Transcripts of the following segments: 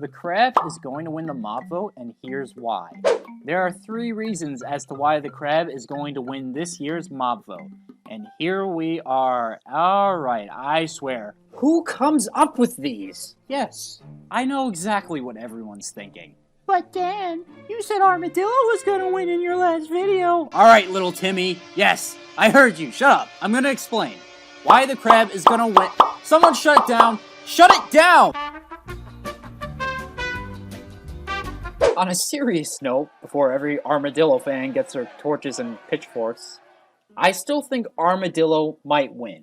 The crab is going to win the mob vote, and here's why. There are 3 reasons as to why the crab is going to win this year's mob vote. And here we are. Alright, I swear. Who comes up with these? Yes, I know exactly what everyone's thinking. But Dan, you said Armadillo was gonna win in your last video. Alright, little Timmy. Yes, I heard you. Shut up. I'm gonna explain. Why the crab is gonna win. Someone shut it down. Shut it down! On a serious note, before every Armadillo fan gets their torches and pitchforks, I still think Armadillo might win.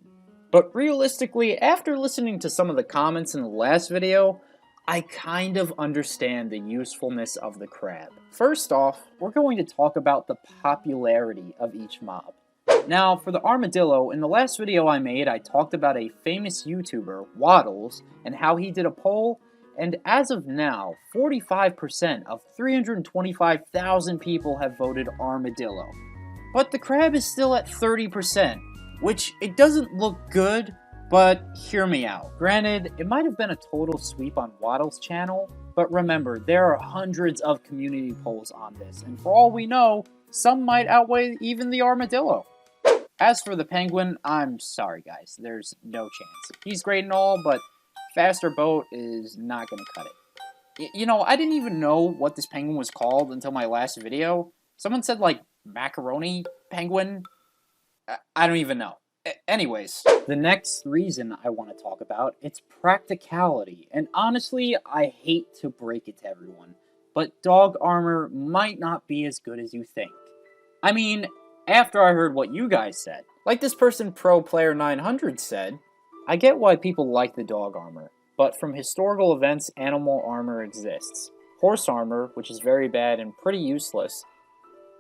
But realistically, after listening to some of the comments in the last video, I kind of understand the usefulness of the crab. First off, we're going to talk about the popularity of each mob. Now, for the Armadillo, in the last video I made, I talked about a famous YouTuber, Waddles, and how he did a poll, and as of now, 45% of 325,000 people have voted Armadillo. But the crab is still at 30%, which it doesn't look good, but hear me out. Granted, it might have been a total sweep on Waddle's channel, but remember, there are hundreds of community polls on this, and for all we know, some might outweigh even the Armadillo. As for the penguin, I'm sorry guys, there's no chance. He's great and all, but faster boat is not gonna cut it. You know, I didn't even know what this penguin was called until my last video. Someone said, like, macaroni penguin? I don't even know. Anyways, the next reason I want to talk about, it's practicality. And honestly, I hate to break it to everyone, but dog armor might not be as good as you think. I mean, after I heard what you guys said, like this person Pro Player 900 said, I get why people like the dog armor, but from historical events, animal armor exists. Horse armor, which is very bad and pretty useless.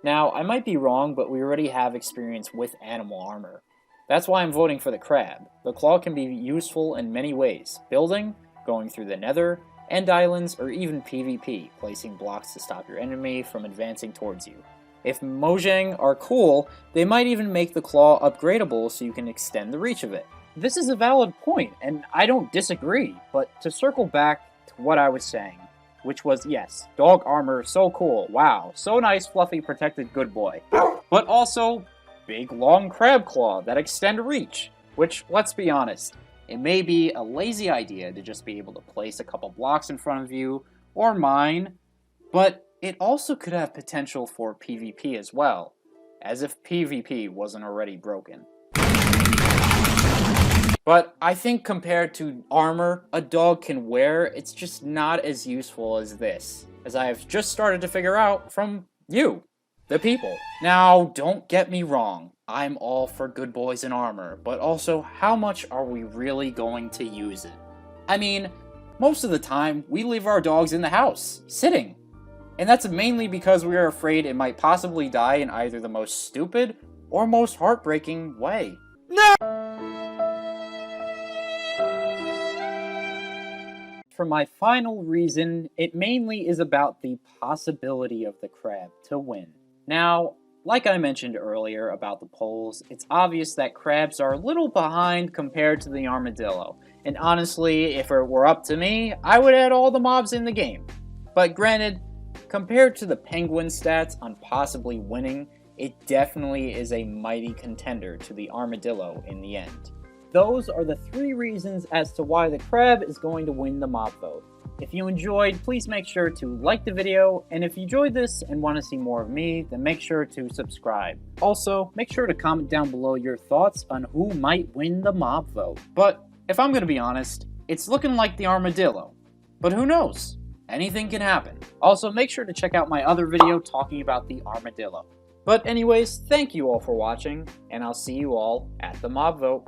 Now, I might be wrong, but we already have experience with animal armor. That's why I'm voting for the crab. The claw can be useful in many ways. Building, going through the nether, end islands, or even PvP, placing blocks to stop your enemy from advancing towards you. If Mojang are cool, they might even make the claw upgradable so you can extend the reach of it. This is a valid point, and I don't disagree, but to circle back to what I was saying, which was, yes, dog armor, so cool, wow, so nice, fluffy, protected, good boy. But also, big, long crab claw that extend reach, which, let's be honest, it may be a lazy idea to just be able to place a couple blocks in front of you, or mine, but it also could have potential for PvP as well, as if PvP wasn't already broken. But I think compared to armor a dog can wear, it's just not as useful as this, as I have just started to figure out from you, the people. Now, don't get me wrong, I'm all for good boys in armor, but also, how much are we really going to use it? I mean, most of the time, we leave our dogs in the house, sitting. And that's mainly because we are afraid it might possibly die in either the most stupid or most heartbreaking way. No! For my final reason, it mainly is about the possibility of the crab to win. Now, like I mentioned earlier about the polls, it's obvious that crabs are a little behind compared to the armadillo. And honestly, if it were up to me, I would add all the mobs in the game. But granted, compared to the penguin stats on possibly winning, it definitely is a mighty contender to the armadillo in the end. Those are the 3 reasons as to why the crab is going to win the mob vote. If you enjoyed, please make sure to like the video, and if you enjoyed this and want to see more of me, then make sure to subscribe. Also, make sure to comment down below your thoughts on who might win the mob vote. But if I'm going to be honest, it's looking like the armadillo. But who knows? Anything can happen. Also, make sure to check out my other video talking about the armadillo. But anyways, thank you all for watching, and I'll see you all at the mob vote.